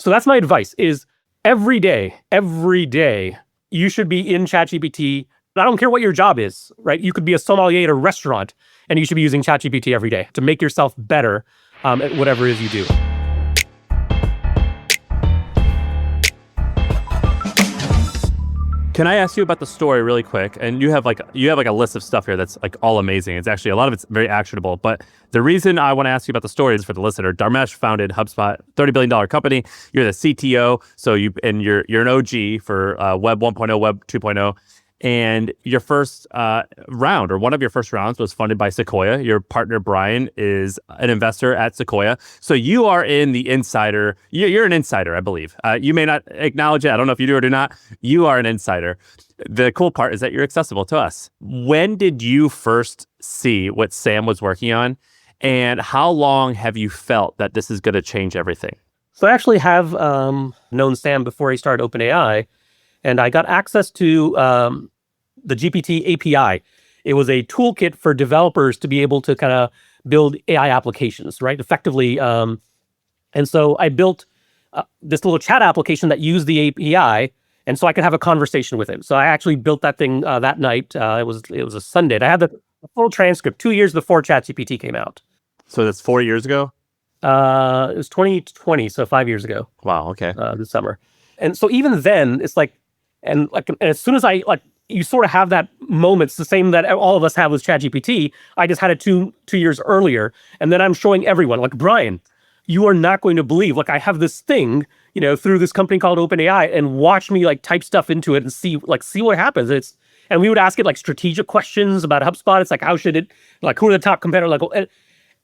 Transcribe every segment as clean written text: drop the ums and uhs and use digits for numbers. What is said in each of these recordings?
So that's my advice is every day, you should be in ChatGPT. I don't care what your job is, right? You could be a sommelier at a restaurant and you should be using ChatGPT every day to make yourself better at whatever it is you do. Can I ask you about the story really quick? And you have like a list of stuff here that's like all amazing. It's actually, a lot of it's very actionable. But the reason I want to ask you about the story is for the listener. Dharmesh founded HubSpot, $30 billion company. You're the CTO, so you're an OG for Web 1.0, Web 2.0. And your first round, or one of your first rounds, was funded by Sequoia. Your partner, Brian, is an investor at Sequoia. So you are in the insider. You're an insider, I believe. You may not acknowledge it. I don't know if you do or do not. You are an insider. The cool part is that you're accessible to us. When did you first see what Sam was working on? And how long have you felt that this is going to change everything? So I actually have known Sam before he started OpenAI. And I got access to the GPT API. It was a toolkit for developers to be able to kind of build AI applications, right, effectively. And so I built this little chat application that used the API, and so I could have a conversation with him. So I actually built that thing that night. It was a Sunday. I had the full transcript 2 years before ChatGPT came out. So that's 4 years ago? It was 2020, so 5 years ago. Wow, okay. This summer. And so even then, it's like, and as soon as you sort of have that moment, it's the same that all of us have with ChatGPT. I just had it two years earlier. And then I'm showing everyone, like, Brian, you are not going to believe, like, I have this thing, through this company called OpenAI, and watch me like type stuff into it and see what happens. And we would ask it like strategic questions about HubSpot. It's like, how should it, like, who are the top competitors? Like,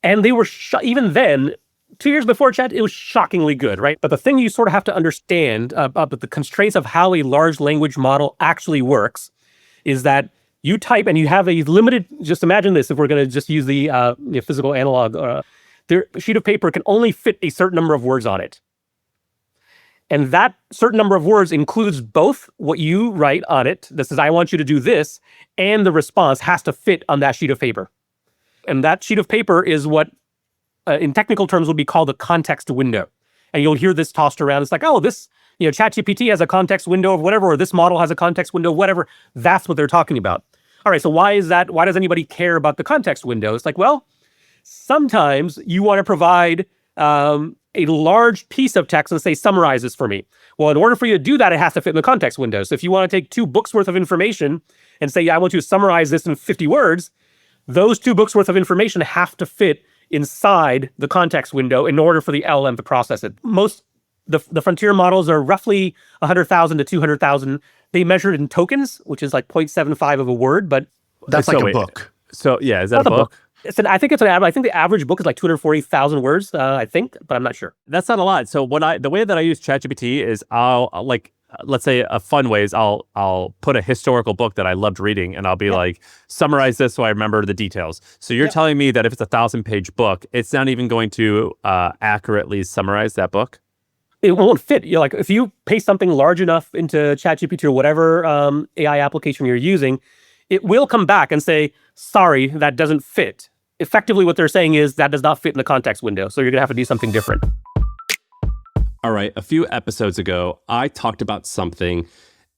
and they were, even then, 2 years before Chat, it was shockingly good, right? But the thing you sort of have to understand about the constraints of how a large language model actually works is that you type and you have a limited, just imagine this, if we're going to just use the physical analog, the sheet of paper can only fit a certain number of words on it. And that certain number of words includes both what you write on it, that says, I want you to do this, and the response has to fit on that sheet of paper. And that sheet of paper is what in technical terms would be called a context window. And you'll hear this tossed around. It's like, oh, this, ChatGPT has a context window of whatever, or this model has a context window, whatever. That's what they're talking about. All right, so why is that? Why does anybody care about the context window? It's like, well, sometimes you want to provide a large piece of text and say, summarize this for me. Well, in order for you to do that, it has to fit in the context window. So if you want to take 2 books worth of information and say, yeah, I want you to summarize this in 50 words, those 2 books worth of information have to fit inside the context window in order for the LLM to process it. The frontier models are roughly 100,000 to 200,000. They measure it in tokens, which is like 0.75 of a word, but that's like a book. So yeah, is that a book? I think the average book is like 240,000 words, I think, but I'm not sure. That's not a lot. So the way that I use ChatGPT is let's say a fun way is I'll put a historical book that I loved reading and I'll be like, summarize this so I remember the details. So you're telling me that if it's a 1,000-page book, it's not even going to accurately summarize that book? It won't fit. Like, if you paste something large enough into ChatGPT or whatever AI application you're using, it will come back and say, sorry, that doesn't fit. Effectively, what they're saying is that does not fit in the context window. So you're going to have to do something different. All right, a few episodes ago, I talked about something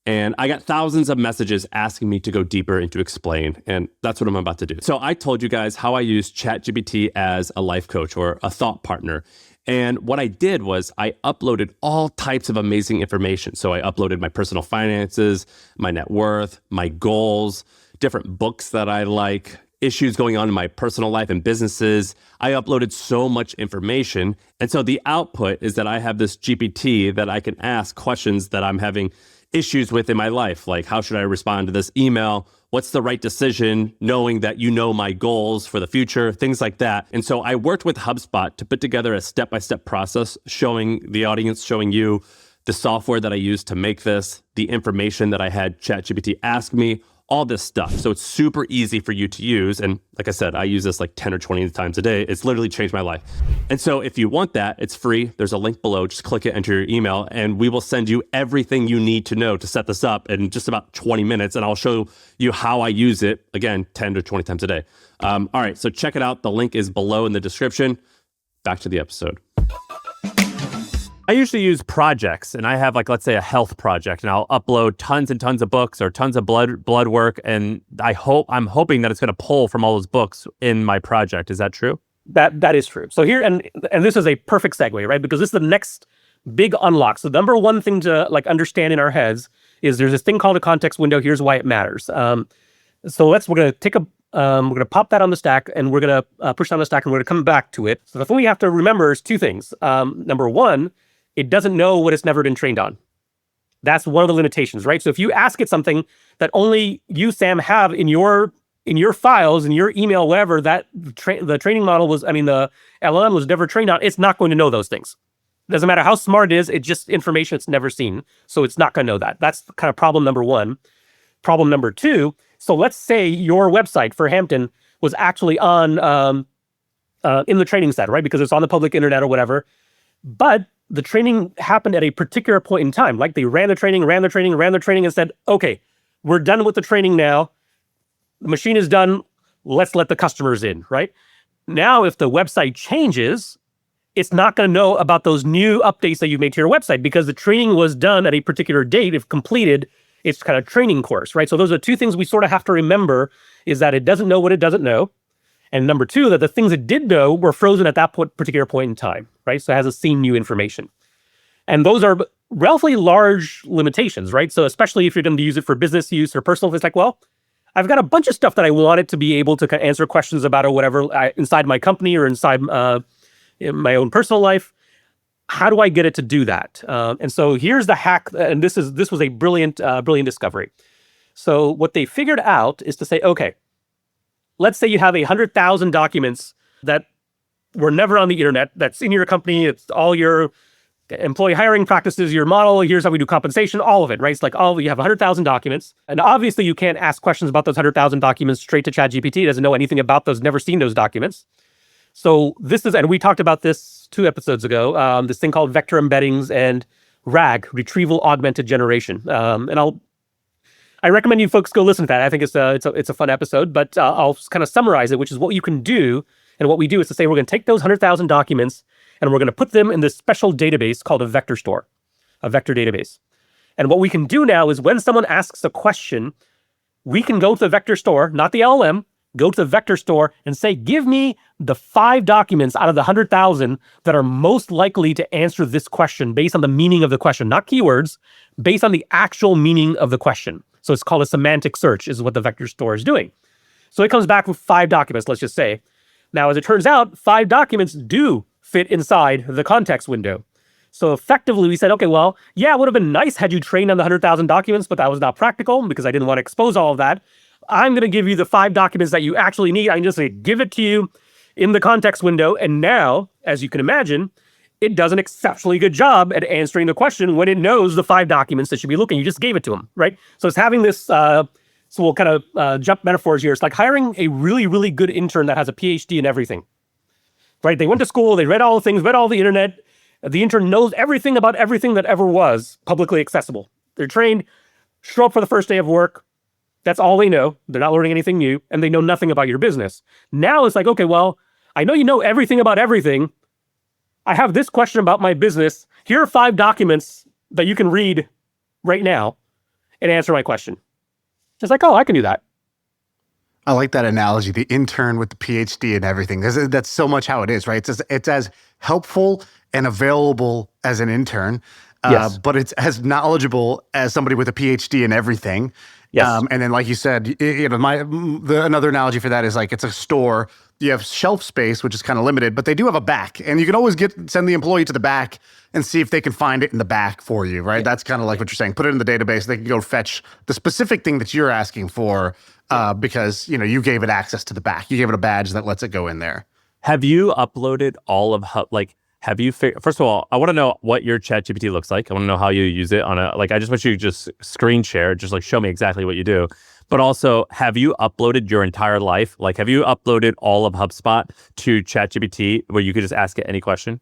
and I got thousands of messages asking me to go deeper and to explain. And that's what I'm about to do. So I told you guys how I use ChatGPT as a life coach or a thought partner. And what I did was I uploaded all types of amazing information. So I uploaded my personal finances, my net worth, my goals, different books that I like, issues going on in my personal life and businesses. I uploaded so much information. And so the output is that I have this GPT that I can ask questions that I'm having issues with in my life. Like, how should I respond to this email? What's the right decision, knowing that you know my goals for the future, things like that. And so I worked with HubSpot to put together a step-by-step process showing the audience, showing you the software that I used to make this, the information that I had ChatGPT ask me, all this stuff. So it's super easy for you to use. And like I said, I use this like 10 or 20 times a day. It's literally changed my life. And so if you want that, it's free. There's a link below. Just click it, enter your email, and we will send you everything you need to know to set this up in just about 20 minutes. And I'll show you how I use it, again, 10 to 20 times a day. All right, so check it out. The link is below in the description. Back to the episode. I usually use projects, and I have like, let's say a health project, and I'll upload tons and tons of books or tons of blood work. And I'm hoping that it's going to pull from all those books in my project. Is that true? That is true. So here, and this is a perfect segue, right? Because this is the next big unlock. So the number one thing to like understand in our heads is there's this thing called a context window. Here's why it matters. So we're going to we're going to pop that on the stack, and we're going to push down the stack, and we're going to come back to it. So the thing we have to remember is two things. Number one, it doesn't know what it's never been trained on. That's one of the limitations, right? So if you ask it something that only you, Sam, have in your files, in your email, whatever, that the training model was, the LLM was never trained on, it's not going to know those things. It doesn't matter how smart it is, it's just information it's never seen. So it's not going to know that. That's kind of problem number one. Problem number two, so let's say your website for Hampton was actually on in the training set, right? Because it's on the public internet or whatever. But the training happened at a particular point in time. Like they ran the training and said, okay, we're done with the training now. The machine is done. Let's let the customers in, right? Now, if the website changes, it's not going to know about those new updates that you made to your website because the training was done at a particular date. If completed, it's kind of training course, right? So those are two things we sort of have to remember is that it doesn't know what it doesn't know. And number two, that the things it did know were frozen at that particular point in time, right? So it hasn't seen new information. And those are relatively large limitations, right? So especially if you're going to use it for business use or personal, it's like, well, I've got a bunch of stuff that I want it to be able to answer questions about or whatever inside my company or inside in my own personal life. How do I get it to do that? And so here's the hack, and this was a brilliant discovery. So what they figured out is to say, okay, let's say you have 100,000 documents that were never on the internet, that's in your company, it's all your employee hiring practices, your model, here's how we do compensation, all of it, right? It's like you have 100,000 documents. And obviously you can't ask questions about those 100,000 documents straight to ChatGPT. It doesn't know anything about those, never seen those documents. So and we talked about this 2 episodes ago, this thing called vector embeddings and RAG, retrieval augmented generation. And I recommend you folks go listen to that. I think it's a fun episode, but I'll kind of summarize it, which is what you can do. And what we do is to say, we're going to take those 100,000 documents and we're going to put them in this special database called a vector store, a vector database. And what we can do now is when someone asks a question, we can go to the vector store, not the LLM, go to the vector store and say, give me the 5 documents out of the 100,000 that are most likely to answer this question based on the meaning of the question, not keywords, based on the actual meaning of the question. So it's called a semantic search is what the vector store is doing. So it comes back with 5 documents, let's just say. Now, as it turns out, 5 documents do fit inside the context window. So effectively, we said, okay, well, yeah, it would have been nice had you trained on the 100,000 documents, but that was not practical because I didn't want to expose all of that. I'm going to give you the 5 documents that you actually need. I can just say, give it to you in the context window. And now, as you can imagine, it does an exceptionally good job at answering the question when it knows the 5 documents that should be looking. You just gave it to them, right? So it's having this, so we'll kind of jump metaphors here. It's like hiring a really, really good intern that has a PhD in everything, right? They went to school, they read all the things, read all the internet. The intern knows everything about everything that ever was publicly accessible. They're trained, show up for the first day of work. That's all they know. They're not learning anything new, and they know nothing about your business. Now it's like, okay, well, I know you know everything about everything. I have this question about my business. Here are 5 documents that you can read right now and answer my question. It's like, oh, I can do that. I like that analogy, the intern with the PhD and everything. That's so much how it is, right? It's as helpful and available as an intern, Yes. but it's as knowledgeable as somebody with a PhD in everything. Yes. And then, like you said, another analogy for that is like it's a store. You have shelf space, which is kind of limited, but they do have a back, and you can always send the employee to the back and see if they can find it in the back for you, right? Yeah. That's kind of like what you're saying. Put it in the database. They can go fetch the specific thing that you're asking for because you gave it access to the back. You gave it a badge that lets it go in there. Have you uploaded all of first of all, I want to know what your ChatGPT looks like. I want to know how you use it I just want you to just screen share, just like show me exactly what you do. But also, have you uploaded your entire life? Like, have you uploaded all of HubSpot to ChatGPT where you could just ask it any question?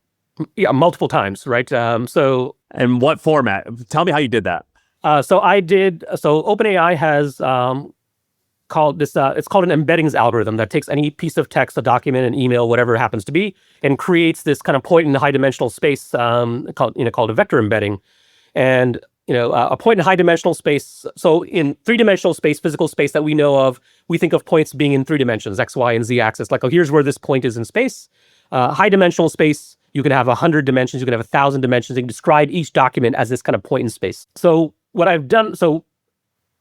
Yeah, multiple times, right? And what format? Tell me how you did that. So OpenAI has called this. It's called an embeddings algorithm that takes any piece of text, a document, an email, whatever it happens to be, and creates this kind of point in high dimensional space called a vector embedding. And a point in high dimensional space. So in 3-dimensional space, physical space that we know of, we think of points being in 3 dimensions, X, Y, and Z axis. Like, oh, here's where this point is in space. High dimensional space, you can have 100 dimensions, you can have 1,000 dimensions. You can describe each document as this kind of point in space. So what I've done, so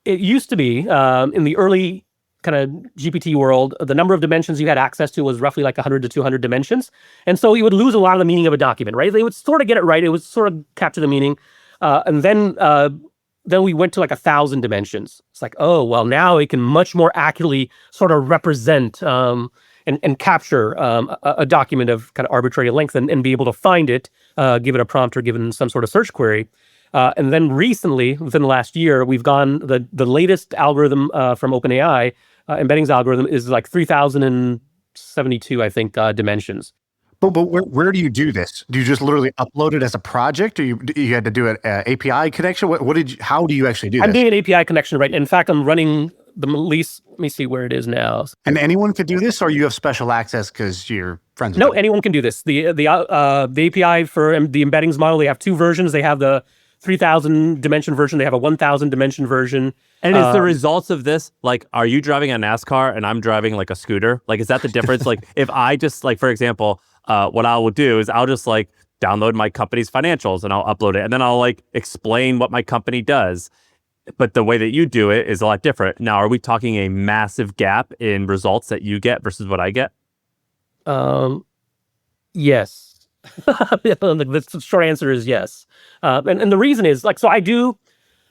it used to be in the early kind of GPT world, the number of dimensions you had access to was roughly like 100 to 200 dimensions. And so you would lose a lot of the meaning of a document, right? They would sort of get it right. It would sort of capture the meaning. And then we went to like 1,000 dimensions. It's like, oh, well, now it can much more accurately sort of represent and capture a document of kind of arbitrary length and be able to find it, give it a prompt or given some sort of search query. And then recently, within the last year, we've gone, the latest algorithm from OpenAI, embeddings algorithm, is like 3,072, I think, dimensions. But where do you do this? Do you just literally upload it as a project, or you had to do an API connection? How do you actually do this? I'm doing an API connection, right? In fact, I'm running the least. Let me see where it is now. And anyone could do this, or you have special access because you're friends with No, them? anyone can do this. The API for the embeddings model, they have 2 versions. They have the 3,000 dimension version. They have a 1,000 dimension version. And is the results of this, like, are you driving a NASCAR and I'm driving like a scooter? Like, is that the difference? Like, if I just, like, for example, what I will do is I'll just like download my company's financials and I'll upload it. And then I'll like explain what my company does. But the way that you do it is a lot different. Now, are we talking a massive gap in results that you get versus what I get? Yes. The short answer is yes. And the reason is, like, so I do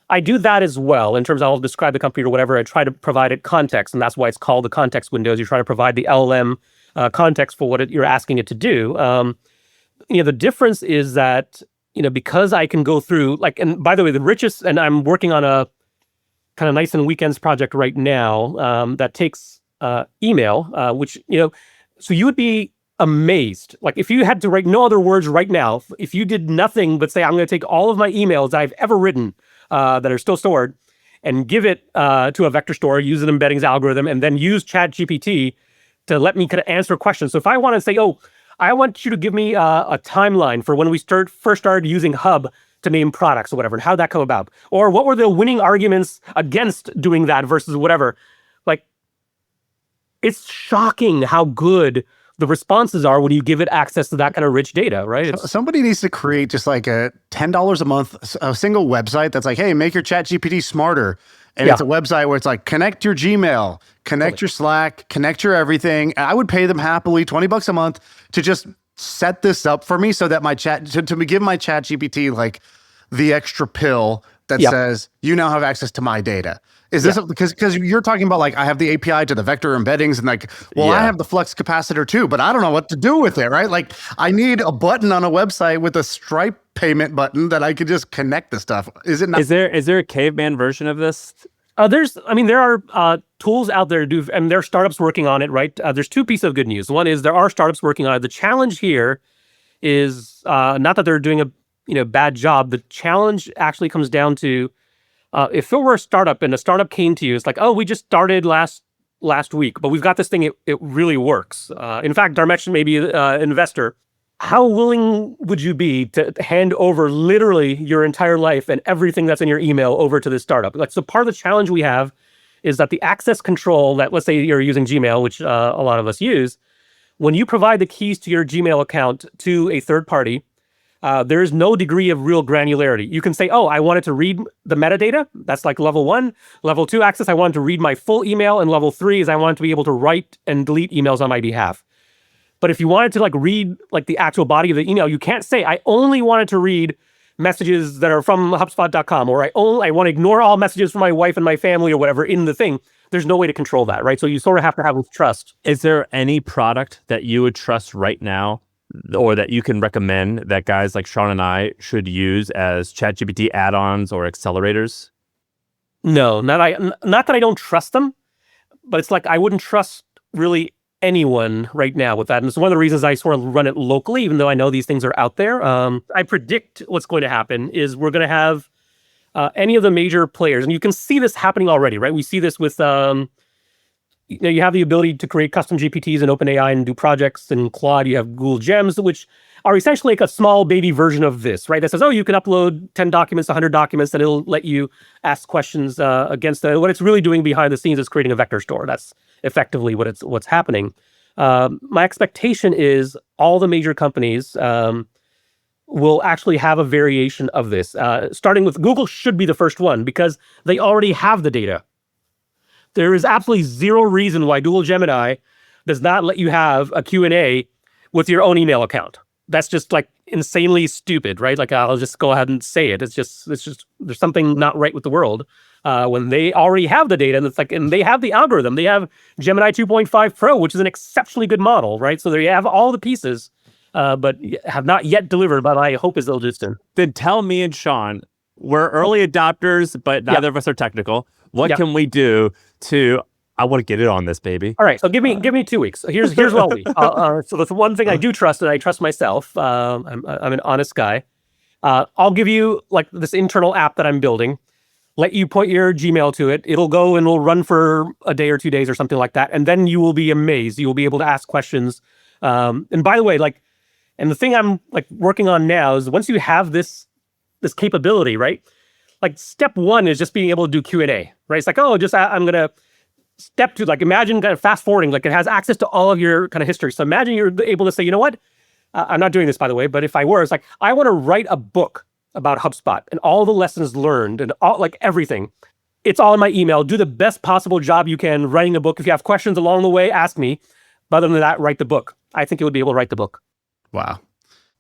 that as well in terms of I'll describe the company or whatever. I try to provide it context, and that's why it's called the context windows. You try to provide the LLM context for what you're asking it to do. The difference is that, because I can go through, like, and by the way, the richest, and I'm working on a kind of nice and weekends project right now that takes email, which, so you would be amazed. Like, if you had to write no other words right now, if you did nothing but say, I'm going to take all of my emails I've ever written that are still stored and give it to a vector store, use an embeddings algorithm, and then use ChatGPT to let me kind of answer questions. So if I want to say, oh, I want you to give me a timeline for when we first started using Hub to name products or whatever, and how did that come about? Or what were the winning arguments against doing that versus whatever? Like, it's shocking how good the responses are when you give it access to that kind of rich data, right? Somebody needs to create just like a $10 a month, a single website that's like, hey, make your ChatGPT smarter. And it's a website where it's like, connect your Gmail, connect your Slack, connect your everything. And I would pay them happily $20 a month to just set this up for me so that my to give my ChatGPT like the extra pill that says, you now have access to my data. Is this because you're talking about, like, I have the API to the vector embeddings and like, well, I have the flux capacitor too, but I don't know what to do with it, right? Like, I need a button on a website with a Stripe payment button that I could just connect the stuff. Is it not? Is there a caveman version of this? There are tools out there to do, and there are startups working on it, right? There's 2 pieces of good news. One is there are startups working on it. The challenge here is not that they're doing a bad job. The challenge actually comes down to if it were a startup and a startup came to you, it's like, oh, we just started last week, but we've got this thing, it really works. In fact, Dharmesh may be an investor. How willing would you be to hand over literally your entire life and everything that's in your email over to this startup? Like, so part of the challenge we have is that the access control that, let's say you're using Gmail, which a lot of us use, when you provide the keys to your Gmail account to a third party, there is no degree of real granularity. You can say, oh, I wanted to read the metadata. That's like level 1. Level 2 access, I wanted to read my full email. And level 3 is I wanted to be able to write and delete emails on my behalf. But if you wanted to like read like the actual body of the email, you can't say, I only wanted to read messages that are from HubSpot.com, or I want to ignore all messages from my wife and my family or whatever in the thing. There's no way to control that, right? So you sort of have to have trust. Is there any product that you would trust right now, or that you can recommend that guys like Shaan and I should use as ChatGPT add-ons or accelerators? No, not that I don't trust them, but it's like I wouldn't trust really anyone right now with that. And it's one of the reasons I sort of run it locally, even though I know these things are out there. I predict what's going to happen is we're going to have any of the major players, and you can see this happening already, right? We see this with you have the ability to create custom GPTs in OpenAI and do projects. In Claude, you have Google Gems, which are essentially like a small baby version of this, right? That says, oh, you can upload 10 documents, 100 documents, and it'll let you ask questions against it. What it's really doing behind the scenes is creating a vector store. That's effectively what's happening. My expectation is all the major companies will actually have a variation of this. Starting with Google should be the first one because they already have the data. There is absolutely zero reason why Google Gemini does not let you have a Q&A with your own email account. That's just like insanely stupid, right? Like I'll just go ahead and say it. It's just there's something not right with the world when they already have the data, and it's like, and they have the algorithm. They have Gemini 2.5 Pro, which is an exceptionally good model, right? So they have all the pieces, but have not yet delivered. But my hope is they'll just. Then tell me and Shaan, we're early adopters, but neither of us are technical. What can we do to? I want to get it on this, baby. All right, so give me 2 weeks. Here's what I'll be. So that's one thing I do trust, and I trust myself. I'm an honest guy. I'll give you like this internal app that I'm building. Let you point your Gmail to it. It'll go and it'll run for a day or 2 days or something like that, and then you will be amazed. You will be able to ask questions. And by the way, and the thing I'm like working on now is once you have this capability, right? Like step one is just being able to do Q&A, right? It's like, oh, I'm gonna. Step two, like imagine kind of fast forwarding, like it has access to all of your kind of history. So imagine you're able to say, you know what? I'm not doing this, by the way, but if I were, it's like, I want to write a book about HubSpot and all the lessons learned and all like everything. It's all in my email. Do the best possible job you can writing a book. If you have questions along the way, ask me. But other than that, write the book. I think it would be able to write the book. Wow.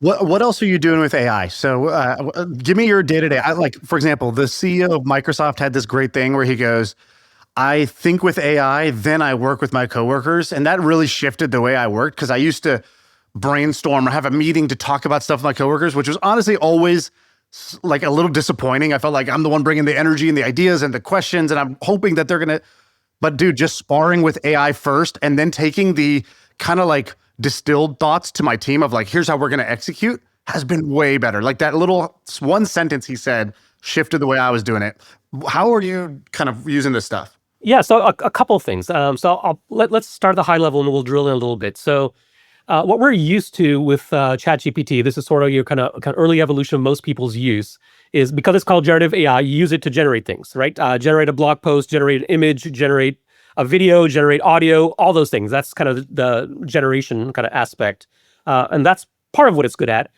What else are you doing with AI? So give me your day-to-day. Like, for example, the CEO of Microsoft had this great thing where he goes, I think with AI, then I work with my coworkers. And that really shifted the way I worked because I used to brainstorm or have a meeting to talk about stuff with my coworkers, which was honestly always like a little disappointing. I felt like I'm the one bringing the energy and the ideas and the questions, and I'm hoping that they're going to, but dude, just sparring with AI first and then taking the kind of like distilled thoughts to my team of like, here's how we're going to execute has been way better. Like that little one sentence he said shifted the way I was doing it. How are you kind of using this stuff? Yeah, so a couple of things. So let's start at the high level and we'll drill in a little bit. So what we're used to with ChatGPT, this is sort of your kind of early evolution of most people's use, is because it's called generative AI, you use it to generate things, right? Generate a blog post, generate an image, generate a video, generate audio, all those things. That's kind of the generation kind of aspect. And that's part of what it's good at.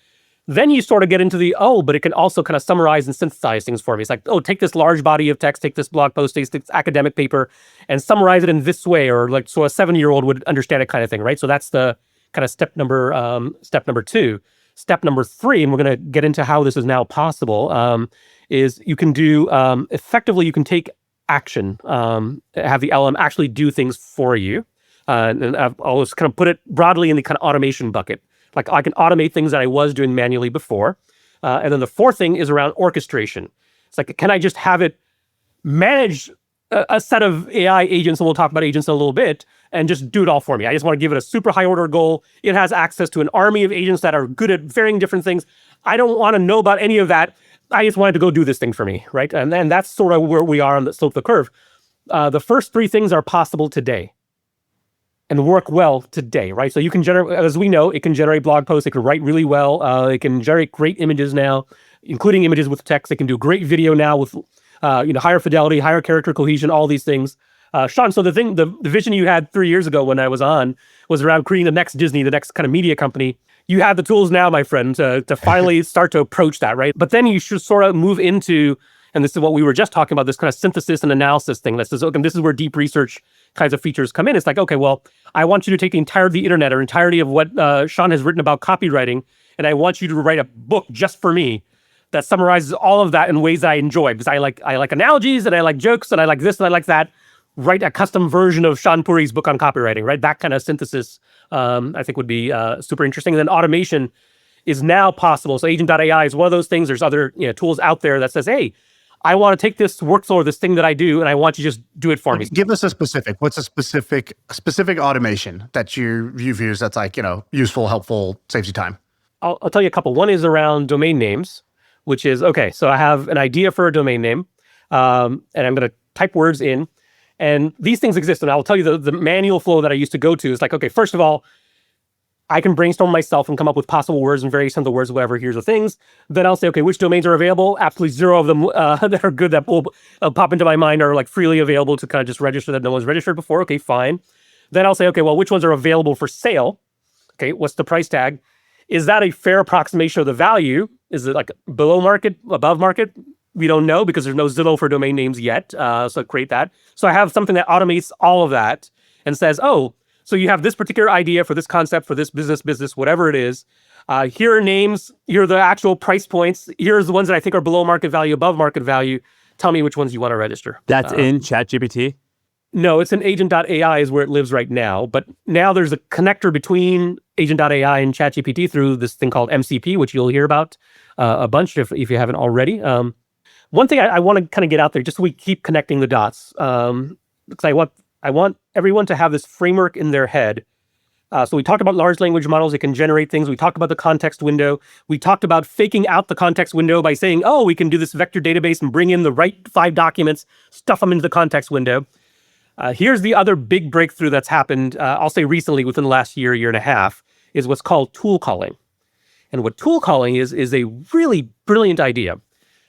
Then you sort of get into but it can also kind of summarize and synthesize things for me. It's like, take this large body of text, take this blog post, take this academic paper, and summarize it in this way, or like so a 7-year-old would understand it kind of thing, right? So that's the kind of step number 2. Step number 3, and we're going to get into how this is now possible, is you can do, effectively, you can take action, have the LM actually do things for you. And I'll always kind of put it broadly in the kind of automation bucket. Like I can automate things that I was doing manually before. And then the 4th thing is around orchestration. It's like, can I just have it manage a set of AI agents, and we'll talk about agents in a little bit, and just do it all for me. I just want to give it a super high order goal. It has access to an army of agents that are good at varying different things. I don't want to know about any of that. I just wanted to go do this thing for me, right? And then that's sort of where we are on the slope of the curve. The first 3 things are possible today and work well today, right? So you can generate, as we know, it can generate blog posts. It can write really well. It can generate great images now, including images with text. It can do great video now with, higher fidelity, higher character cohesion, all these things. Shaan, so the vision you had 3 years ago when I was on was around creating the next Disney, the next kind of media company. You have the tools now, my friend, to finally start to approach that, right? But then you should sort of move into, and this is what we were just talking about, this kind of synthesis and analysis thing that says, okay, this is where deep research kinds of features come in. It's like, okay, well, I want you to take the entirety of the internet or entirety of what Shaan has written about copywriting, and I want you to write a book just for me that summarizes all of that in ways that I enjoy, because I like analogies, and I like jokes, and I like this, and I like that. Write a custom version of Shaan Puri's book on copywriting, right? That kind of synthesis, I think would be super interesting. And then automation is now possible. So Agent.ai is one of those things. There's other tools out there that says, hey, I want to take this workflow or this thing that I do, and I want you to just do it for me. Give us a specific. What's a specific automation that you've used that's like, useful, helpful, saves you time? I'll tell you a couple. One is around domain names, which is, okay, so I have an idea for a domain name, and I'm going to type words in, And these things exist. And I'll tell you the manual flow that I used to go to is like, okay, first of all, I can brainstorm myself and come up with possible words and variations of the words, whatever. Here's the things. Then I'll say, okay, which domains are available? Absolutely zero of them that are good that will pop into my mind are like freely available to kind of just register that no one's registered before. Okay, fine. Then I'll say, okay, well, which ones are available for sale? Okay, what's the price tag? Is that a fair approximation of the value? Is it like below market, above market? We don't know because there's no Zillow for domain names yet. So create that. So I have something that automates all of that and says, oh, so you have this particular idea for this concept, for this business, whatever it is. Here are names. Here are the actual price points. Here's the ones that I think are below market value, above market value. Tell me which ones you want to register. That's in ChatGPT? No, it's in Agent.ai is where it lives right now. But now there's a connector between Agent.ai and ChatGPT through this thing called MCP, which you'll hear about a bunch if you haven't already. One thing I want to kind of get out there, just so we keep connecting the dots, because I want everyone to have this framework in their head. So we talked about large language models. It can generate things. We talked about the context window. We talked about faking out the context window by saying, oh, we can do this vector database and bring in the right 5 documents, stuff them into the context window. Here's the other big breakthrough that's happened, I'll say recently within the last year and a half, is what's called tool calling. And what tool calling is a really brilliant idea.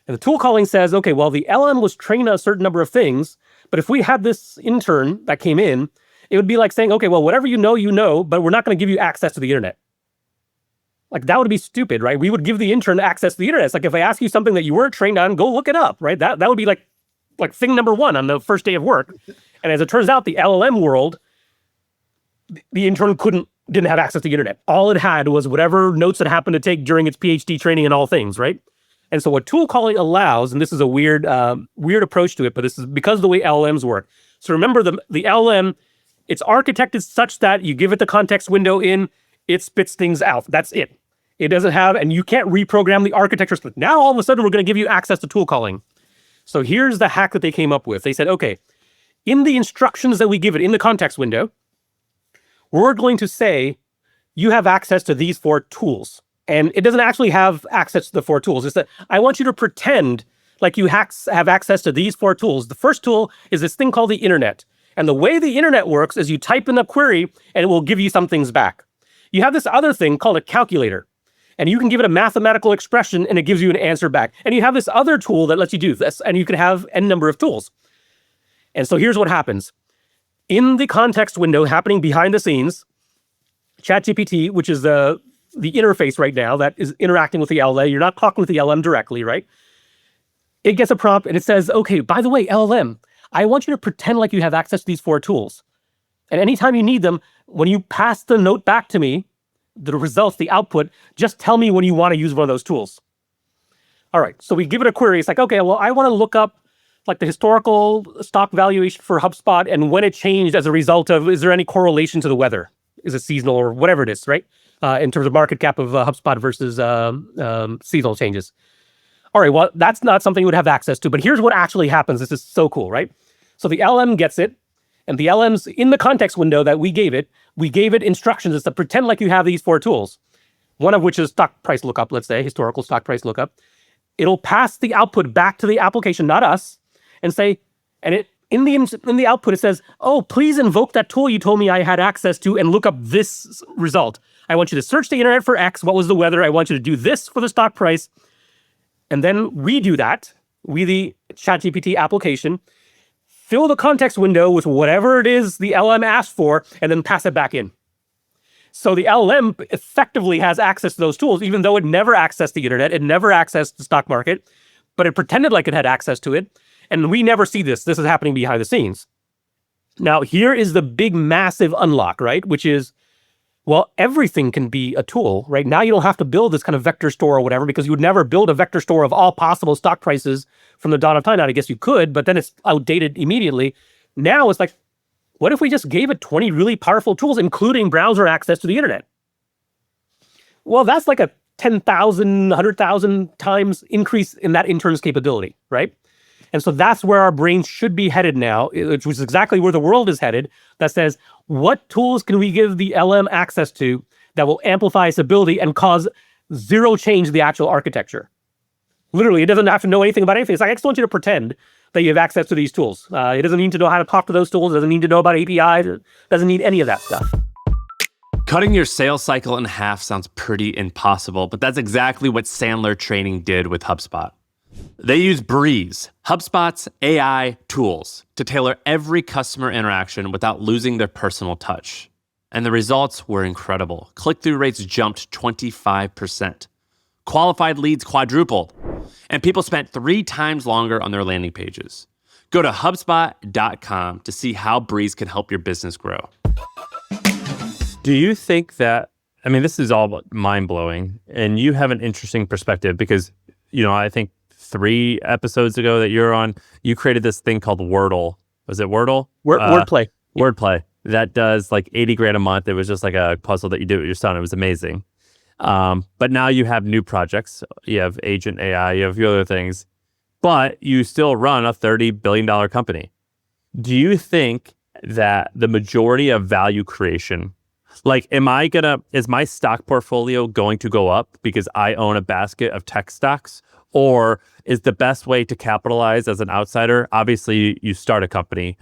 And the tool calling says, okay, well, the LM was trained on a certain number of things, but if we had this intern that came in, it would be like saying, okay, well, whatever you know, but we're not going to give you access to the internet. Like, that would be stupid, right? We would give the intern access to the internet. It's like, if I ask you something that you weren't trained on, go look it up, right? That would be like thing number 1 on the first day of work. And as it turns out, the LLM world, the intern didn't have access to the internet. All it had was whatever notes it happened to take during its PhD training in all things, right? And so what tool calling allows, and this is a weird approach to it, but this is because of the way LLMs work. So remember, the LLM, it's architected such that you give it the context window in, it spits things out. That's it. It doesn't have, and you can't reprogram the architecture. Now all of a sudden we're going to give you access to tool calling. So here's the hack that they came up with. They said, okay, in the instructions that we give it in the context window, we're going to say you have access to these 4 tools. And it doesn't actually have access to the 4 tools. It's that I want you to pretend like you have access to these 4 tools. The first tool is this thing called the internet. And the way the internet works is you type in a query and it will give you some things back. You have this other thing called a calculator. And you can give it a mathematical expression and it gives you an answer back. And you have this other tool that lets you do this, and you can have n number of tools. And so here's what happens. In the context window happening behind the scenes, ChatGPT, which is the interface right now that is interacting with the LLM, you're not talking with the LLM directly, right? It gets a prompt and it says, okay, by the way, LLM, I want you to pretend like you have access to these 4 tools. And anytime you need them, when you pass the note back to me, the results, the output, just tell me when you want to use one of those tools. All right, so we give it a query. It's like, okay, well, I want to look up like the historical stock valuation for HubSpot and when it changed as a result of, is there any correlation to the weather? Is it seasonal or whatever it is, right? In terms of market cap of HubSpot versus seasonal changes. All right, well, that's not something you would have access to, but here's what actually happens. This is so cool, right? So the LM gets it, and the LM's in the context window that we gave it instructions is to pretend like you have these 4 tools, one of which is stock price lookup, let's say, historical stock price lookup. It'll pass the output back to the application, not us, and say, and it in the output, it says, oh, please invoke that tool you told me I had access to and look up this result. I want you to search the internet for X. What was the weather? I want you to do this for the stock price. And then we do that. We, the ChatGPT application, fill the context window with whatever it is the LM asked for, and then pass it back in. So the LM effectively has access to those tools, even though it never accessed the internet, it never accessed the stock market, but it pretended like it had access to it. And we never see this. This is happening behind the scenes. Now, here is the big, massive unlock, right? Which is, well, everything can be a tool, right? Now you don't have to build this kind of vector store or whatever, because you would never build a vector store of all possible stock prices from the dawn of time. Now, I guess you could, but then it's outdated immediately. Now it's like, what if we just gave it 20 really powerful tools, including browser access to the internet? Well, that's like a 10,000, 100,000 times increase in that intern's capability, right? And so that's where our brains should be headed now, which is exactly where the world is headed, that says, what tools can we give the LM access to that will amplify its ability and cause zero change to the actual architecture? Literally, it doesn't have to know anything about anything. It's like, I just want you to pretend that you have access to these tools. It doesn't need to know how to talk to those tools. It doesn't need to know about APIs. It doesn't need any of that stuff. Cutting your sales cycle in half sounds pretty impossible, but that's exactly what Sandler Training did with HubSpot. They use Breeze, HubSpot's AI tools, to tailor every customer interaction without losing their personal touch. And the results were incredible. Click-through rates jumped 25%. Qualified leads quadrupled. And people spent 3 times longer on their landing pages. Go to HubSpot.com to see how Breeze can help your business grow. Do you think that, I mean, this is all mind-blowing, and you have an interesting perspective because, I think 3 episodes ago that you're on, you created this thing called Wordle. Was it Wordle? Wordplay. Wordplay. That does like $80,000 a month. It was just like a puzzle that you did with your son. It was amazing. But now you have new projects. You have Agent AI, you have a few other things, but you still run a $30 billion company. Do you think that the majority of value creation, like, is my stock portfolio going to go up because I own a basket of tech stocks? Or is the best way to capitalize as an outsider, obviously you start a company,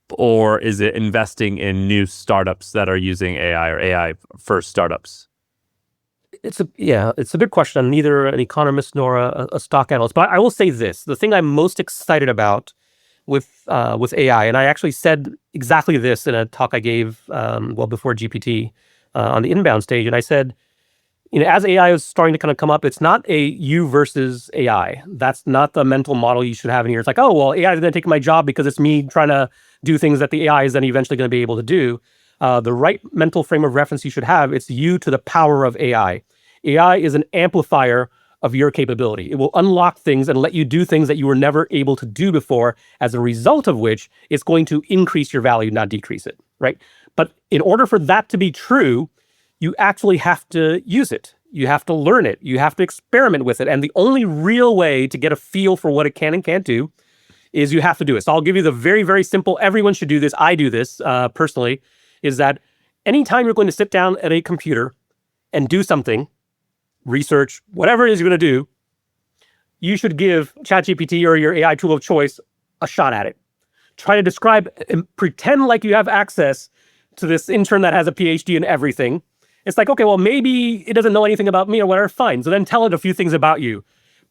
or is it investing in new startups that are using AI or AI first startups? It's a good question. I'm neither an economist nor a stock analyst, but I will say this: the thing I'm most excited about with AI, and I actually said exactly this in a talk I gave before GPT on the inbound stage, and I said, as AI is starting to kind of come up, it's not a you versus AI. That's not the mental model you should have in here. It's like, oh, well, AI is going to take my job because it's me trying to do things that the AI is then eventually going to be able to do. The right mental frame of reference you should have, it's you to the power of AI. AI is an amplifier of your capability. It will unlock things and let you do things that you were never able to do before, as a result of which it's going to increase your value, not decrease it, right? But in order for that to be true, you actually have to use it. You have to learn it. You have to experiment with it. And the only real way to get a feel for what it can and can't do is you have to do it. So I'll give you the very, very simple, everyone should do this, I do this personally, is that anytime you're going to sit down at a computer and do something, research, whatever it is you're going to do, you should give ChatGPT or your AI tool of choice a shot at it. Try to describe and pretend like you have access to this intern that has a PhD in everything. It's like, okay, well, maybe it doesn't know anything about me or whatever, fine. So then tell it a few things about you.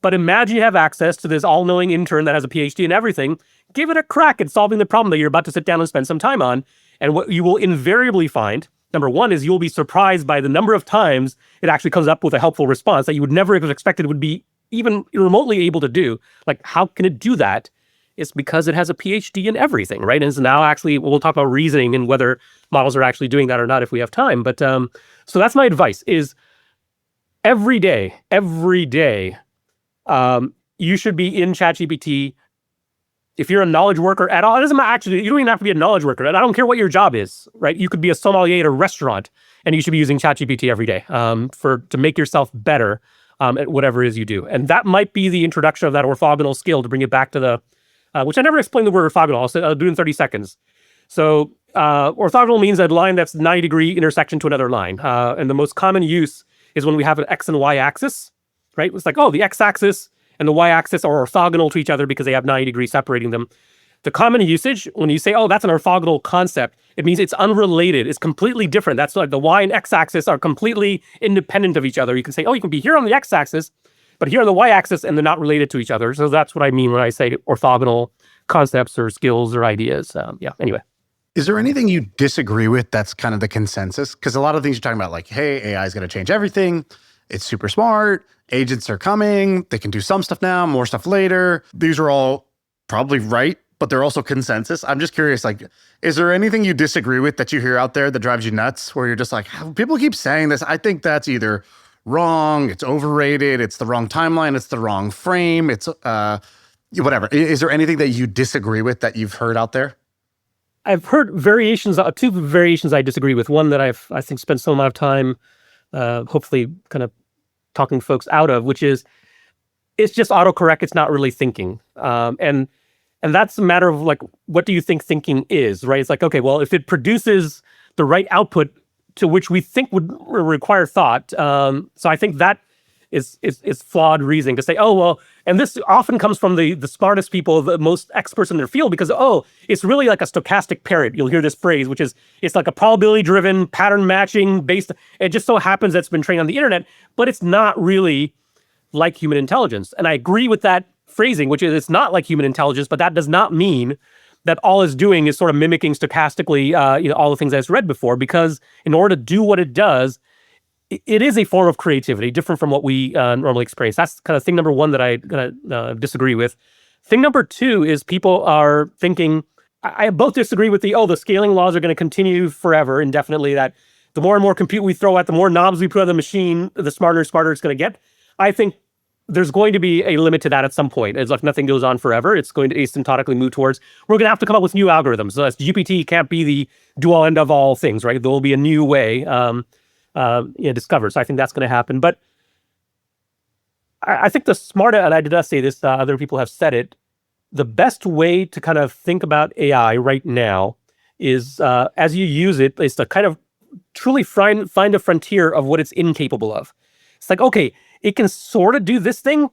But imagine you have access to this all-knowing intern that has a PhD in everything. Give it a crack at solving the problem that you're about to sit down and spend some time on. And what you will invariably find, number one, is you'll be surprised by the number of times it actually comes up with a helpful response that you would never have expected it would be even remotely able to do. Like, how can it do that? It's because it has a PhD in everything, right? And so now actually, we'll talk about reasoning and whether models are actually doing that or not if we have time. But so that's my advice is every day, you should be in ChatGPT. If you're a knowledge worker at all, it doesn't matter, actually, you don't even have to be a knowledge worker. And I don't care what your job is, right? You could be a sommelier at a restaurant and you should be using ChatGPT every day to make yourself better at whatever it is you do. And that might be the introduction of that orthogonal skill to bring it back to the, which I never explained the word orthogonal. I'll do it in 30 seconds. So orthogonal means a line that's 90-degree intersection to another line. And the most common use is when we have an X and Y axis, right? It's like, oh, the X axis and the Y axis are orthogonal to each other because they have 90 degrees separating them. The common usage, when you say, oh, that's an orthogonal concept, it means it's unrelated. It's completely different. That's like the Y and X axis are completely independent of each other. You can say, oh, you can be here on the X axis, but here on the Y axis, and they're not related to each other. So that's what I mean when I say orthogonal concepts or skills or ideas. Anyway. Is there anything you disagree with that's kind of the consensus? Because a lot of things you're talking about, like, hey, AI is going to change everything. It's super smart. Agents are coming. They can do some stuff now, more stuff later. These are all probably right, but they're also consensus. I'm just curious, like, is there anything you disagree with that you hear out there that drives you nuts, where you're just like, people keep saying this. I think that's either wrong, it's overrated, it's the wrong timeline, it's the wrong frame, it's whatever. Is there anything that you disagree with that you've heard out there? I've heard variations, two variations I disagree with. One that I think spent some amount of time, hopefully kind of talking folks out of, which is, it's just autocorrect. It's not really thinking. And that's a matter of like, what do you think thinking is, right? It's like, okay, well, if it produces the right output to which we think would require thought. So I think that is flawed reasoning to say, oh, well, and this often comes from the smartest people, the most experts in their field, because, oh, it's really like a stochastic parrot. You'll hear this phrase, which is, it's like a probability-driven pattern matching based, it just so happens that it's been trained on the internet, but it's not really like human intelligence. And I agree with that phrasing, which is it's not like human intelligence, but that does not mean that all it's doing is sort of mimicking stochastically, all the things I've read before, because in order to do what it does, it is a form of creativity, different from what we normally experience. That's kind of thing number one that I disagree with. Thing number two is people are thinking, I both disagree with the scaling laws are going to continue forever, indefinitely, that the more and more compute we throw at, the more knobs we put on the machine, the smarter and smarter it's going to get. I think there's going to be a limit to that at some point. It's like nothing goes on forever. It's going to asymptotically move towards, we're going to have to come up with new algorithms. So GPT can't be the do-all end of all things, right? There will be a new way discovered. So I think that's going to happen. But I think the smarter, and I did not say this, other people have said it, the best way to kind of think about AI right now is, as you use it, is to kind of truly find a frontier of what it's incapable of. It's like, okay, it can sort of do this thing,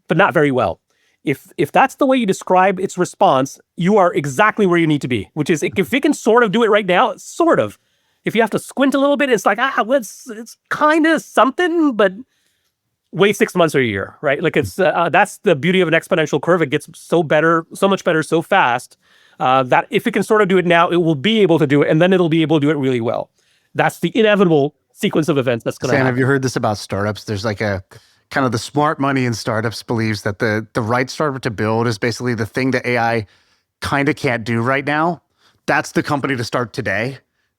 but not very well. If that's the way you describe its response, you are exactly where you need to be, which is if it can sort of do it right now, sort of. If you have to squint a little bit, it's like, it's kind of something, but wait 6 months or a year, right? Like that's the beauty of an exponential curve. It gets so much better, so fast, that if it can sort of do it now, it will be able to do it, and then it'll be able to do it really well. That's the inevitable sequence of events that's going to happen. Sam, have you heard this about startups? There's like a kind of the smart money in startups believes that the right startup to build is basically the thing that AI kind of can't do right now. That's the company to start today,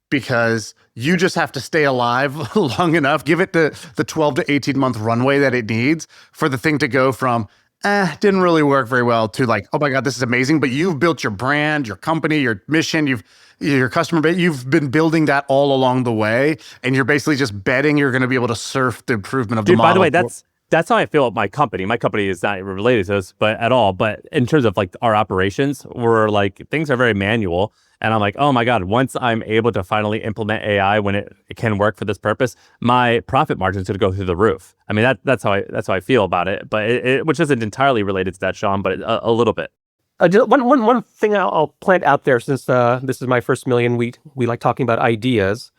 because you just have to stay alive long enough, give it the 12 to 18 month runway that it needs for the thing to go from, didn't really work very well, to like, oh my God, this is amazing. But you've built your brand, your company, your mission, your customer base, you've been building that all along the way. And you're basically just betting you're going to be able to surf the improvement of the model. By the way, that's how I feel about my company. My company is not related to this, but at all. But in terms of like our operations, we're like, things are very manual. And I'm like, oh my God, once I'm able to finally implement AI when it can work for this purpose, my profit margin is going to go through the roof. I mean, that's how I feel about it. But which isn't entirely related to that, Shaan, but a little bit. One thing I'll plant out there, since this is my first million, we like talking about ideas.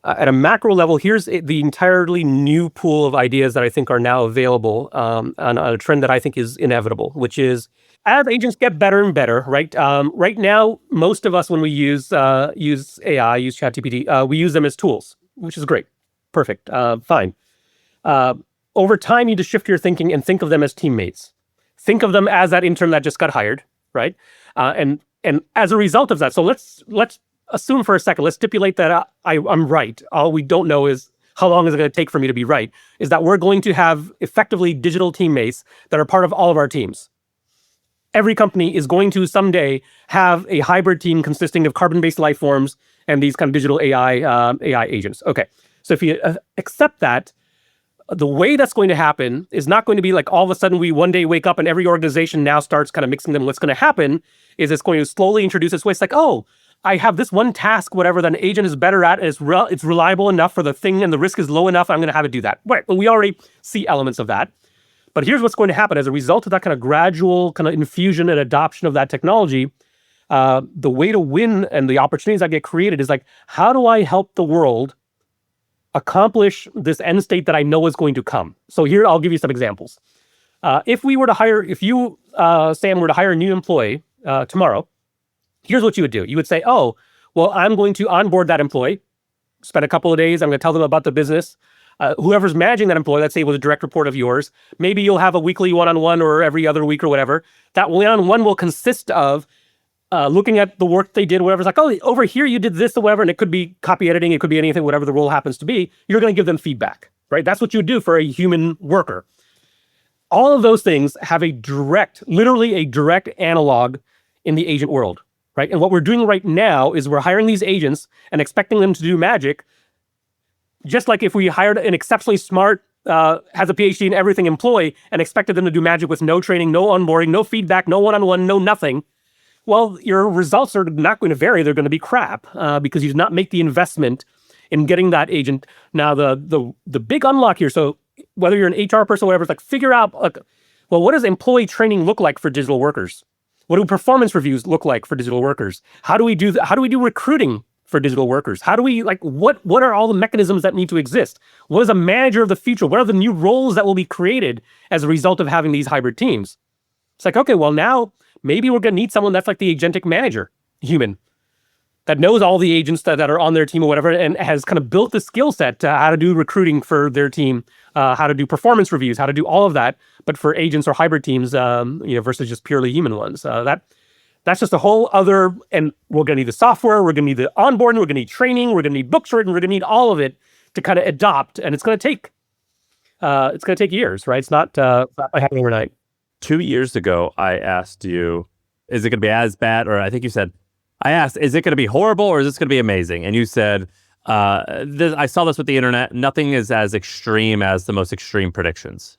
At a macro level, here's the entirely new pool of ideas that I think are now available on a trend that I think is inevitable, which is as agents get better and better, right? Right now, most of us, when we use AI, use ChatGPT, we use them as tools, which is great. Perfect. Fine. Over time, you need to shift your thinking and think of them as teammates. Think of them as that intern that just got hired, right? And as a result of that, so let's assume for a second, let's stipulate that I'm right. All we don't know is how long is it going to take for me to be right, is that we're going to have effectively digital teammates that are part of all of our teams. Every company is going to someday have a hybrid team consisting of carbon-based life forms and these kind of digital AI agents. Okay, so if you accept that, the way that's going to happen is not going to be like all of a sudden we one day wake up and every organization now starts kind of mixing them. What's going to happen is it's going to slowly introduce this way. It's like, oh, I have this one task, whatever, that an agent is better at, and it's reliable enough for the thing, and the risk is low enough, I'm going to have it do that. Right, well, we already see elements of that. But here's what's going to happen. As a result of that kind of gradual kind of infusion and adoption of that technology, the way to win and the opportunities that get created is like, how do I help the world accomplish this end state that I know is going to come? So here, I'll give you some examples. If you, Sam, were to hire a new employee tomorrow, here's what you would do. You would say, oh, well, I'm going to onboard that employee, spend a couple of days, I'm going to tell them about the business. Whoever's managing that employee, let's say it was a direct report of yours, maybe you'll have a weekly one-on-one or every other week or whatever. That one-on-one will consist of looking at the work they did, whatever. It's like, oh, over here you did this or whatever, and it could be copy editing, it could be anything, whatever the role happens to be. You're going to give them feedback, right? That's what you would do for a human worker. All of those things have literally a direct analog in the agent world, right? And what we're doing right now is we're hiring these agents and expecting them to do magic. Just like if we hired an exceptionally smart, has a PhD in everything employee and expected them to do magic with no training, no onboarding, no feedback, no one-on-one, no nothing, well, your results are not going to vary. They're going to be crap because you did not make the investment in getting that agent. Now, the big unlock here, so whether you're an HR person or whatever, it's like figure out, like, well, what does employee training look like for digital workers? What do performance reviews look like for digital workers? How do we do recruiting for digital workers? How do we, like, what are all the mechanisms that need to exist? What is a manager of the future? What are the new roles that will be created as a result of having these hybrid teams? It's like, okay, well, now maybe we're going to need someone that's like the agentic manager, human, that knows all the agents that are on their team or whatever, and has kind of built the skill set to how to do recruiting for their team, how to do performance reviews, how to do all of that, but for agents or hybrid teams, versus just purely human ones. That's just a whole other, and we're going to need the software, we're going to need the onboarding, we're going to need training, we're going to need books written, we're going to need all of it to kind of adopt, and it's going to take years, right? It's not happening overnight. 2 years ago, I asked you, is it going to be as bad? Or I think you said, I asked, is it going to be horrible or is this going to be amazing? And you said, I saw this with the internet. Nothing is as extreme as the most extreme predictions.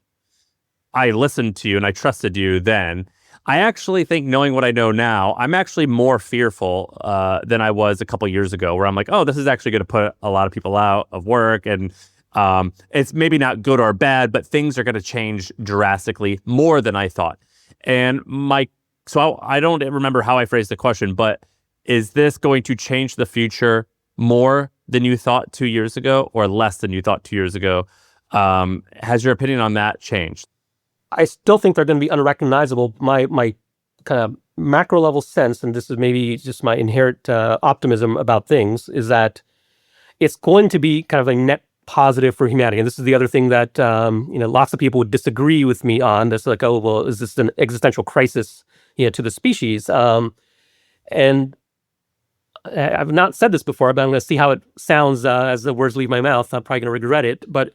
I listened to you and I trusted you then. I actually think, knowing what I know now, I'm actually more fearful than I was a couple years ago, where I'm like, oh, this is actually going to put a lot of people out of work. And it's maybe not good or bad, but things are going to change drastically more than I thought. And so I don't remember how I phrased the question, but is this going to change the future more than you thought 2 years ago or less than you thought 2 years ago? Has your opinion on that changed? I still think they're going to be unrecognizable. My kind of macro level sense, and this is maybe just my inherent optimism about things, is that it's going to be kind of a net positive for humanity. And this is the other thing that lots of people would disagree with me on. That's like, oh, well, is this an existential crisis, to the species? And I've not said this before, but I'm going to see how it sounds as the words leave my mouth. I'm probably going to regret it. But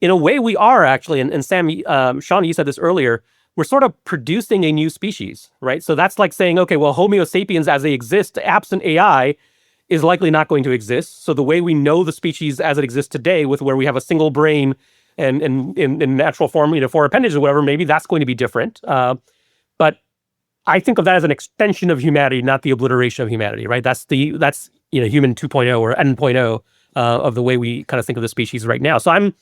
in a way, we are actually, and Sam, Shaan, you said this earlier, we're sort of producing a new species, right? So that's like saying, okay, well, Homo sapiens as they exist, absent AI, is likely not going to exist. So the way we know the species as it exists today, with where we have a single brain and in natural form, four appendages or whatever, maybe that's going to be different. But I think of that as an extension of humanity, not the obliteration of humanity, right? That's human 2.0 or N.0 of the way we kind of think of the species right now. So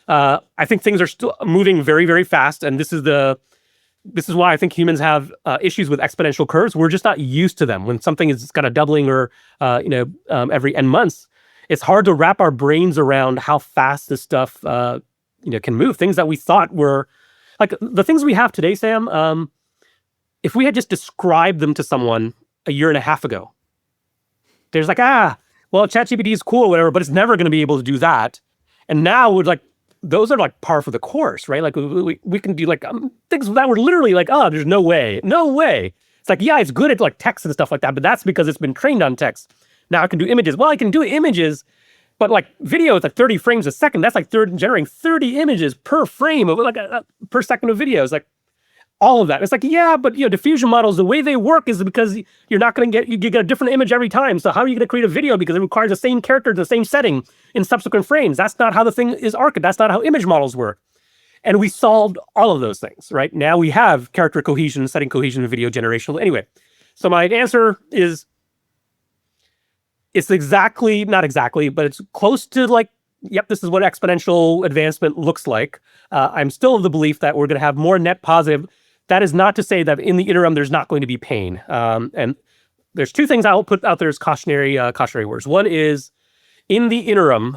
I think things are still moving very, very fast, and this is why I think humans have issues with exponential curves. We're just not used to them. When something is kind of doubling or every N months, it's hard to wrap our brains around how fast this stuff can move. Things that we thought were like the things we have today, Sam. If we had just described them to someone a year and a half ago, there's like, well, ChatGPT is cool or whatever, but it's never going to be able to do that. And now we're like, those are like par for the course, right? Like we can do like things that were literally like, oh, there's no way. It's like, yeah, it's good at like text and stuff like that, but that's because it's been trained on text. Now I can do images. Well, I can do images, but like video is like 30 frames a second. That's like generating 30 images per frame of like per second of video. It's like all of that. It's like, yeah, but diffusion models, the way they work is because you're not going to you get a different image every time. So how are you going to create a video? Because it requires the same character, the same setting in subsequent frames. That's not how the thing is architected. That's not how image models work. And we solved all of those things, right? Now we have character cohesion, setting cohesion, and video generation. Anyway, so my answer is, it's not exactly, but it's close to like, yep, this is what exponential advancement looks like. I'm still of the belief that we're going to have more net positive. That is not to say that in the interim, there's not going to be pain. And there's two things I'll put out there as cautionary words. One is, in the interim,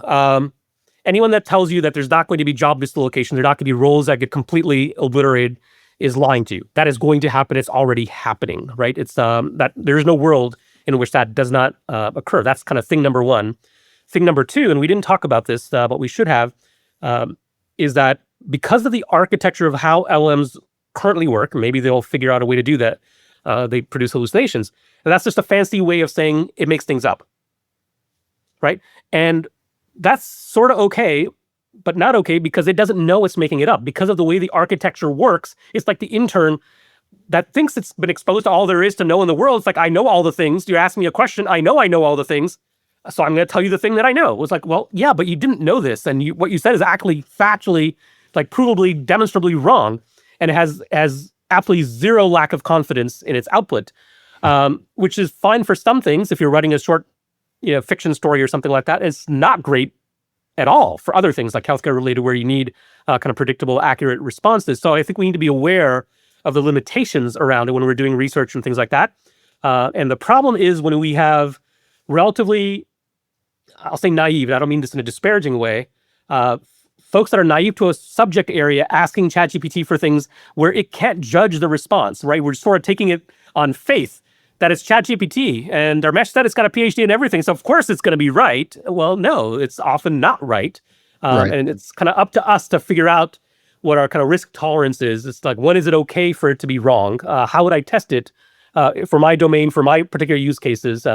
anyone that tells you that there's not going to be job dislocation, there's not going to be roles that get completely obliterated, is lying to you. That is going to happen. It's already happening, right? It's that there's no world in which that does not occur. That's kind of thing number one. Thing number two, and we didn't talk about this, but we should have, is that because of the architecture of how LMs currently work, maybe they'll figure out a way to do that. They produce hallucinations. And that's just a fancy way of saying it makes things up, right? And that's sort of okay, but not okay because it doesn't know it's making it up. Because of the way the architecture works, it's like the intern that thinks it's been exposed to all there is to know in the world. It's like, I know all the things. You ask me a question, I know all the things. So I'm going to tell you the thing that I know. It was like, well, yeah, but you didn't know this. And what you said is actually factually, like provably, demonstrably wrong. And it has absolutely zero lack of confidence in its output, which is fine for some things. If you're writing a short, fiction story or something like that, it's not great at all for other things like healthcare related, where you need kind of predictable, accurate responses. So I think we need to be aware of the limitations around it when we're doing research and things like that. And the problem is when we have relatively, I'll say naive, and I don't mean this in a disparaging way, folks that are naive to a subject area asking ChatGPT for things where it can't judge the response, right? We're sort of taking it on faith that it's ChatGPT. And Dharmesh said it's got a PhD in everything, so of course it's going to be right. Well, no, it's often not right. Right. And it's kind of up to us to figure out what our kind of risk tolerance is. It's like, when is it okay for it to be wrong? How would I test it for my domain, for my particular use cases?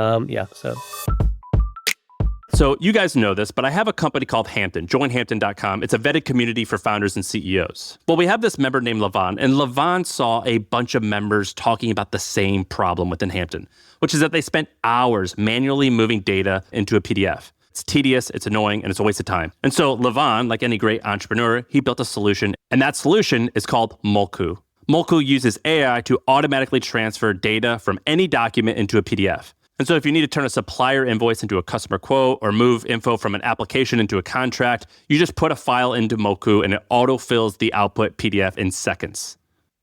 So you guys know this, but I have a company called Hampton, joinhampton.com. It's a vetted community for founders and CEOs. Well, we have this member named Levon, and Levon saw a bunch of members talking about the same problem within Hampton, which is that they spent hours manually moving data into a PDF. It's tedious, it's annoying, and it's a waste of time. And so Levon, like any great entrepreneur, he built a solution, and that solution is called Molku. Molku uses AI to automatically transfer data from any document into a PDF. And so if you need to turn a supplier invoice into a customer quote or move info from an application into a contract, you just put a file into Molku and it autofills the output PDF in seconds.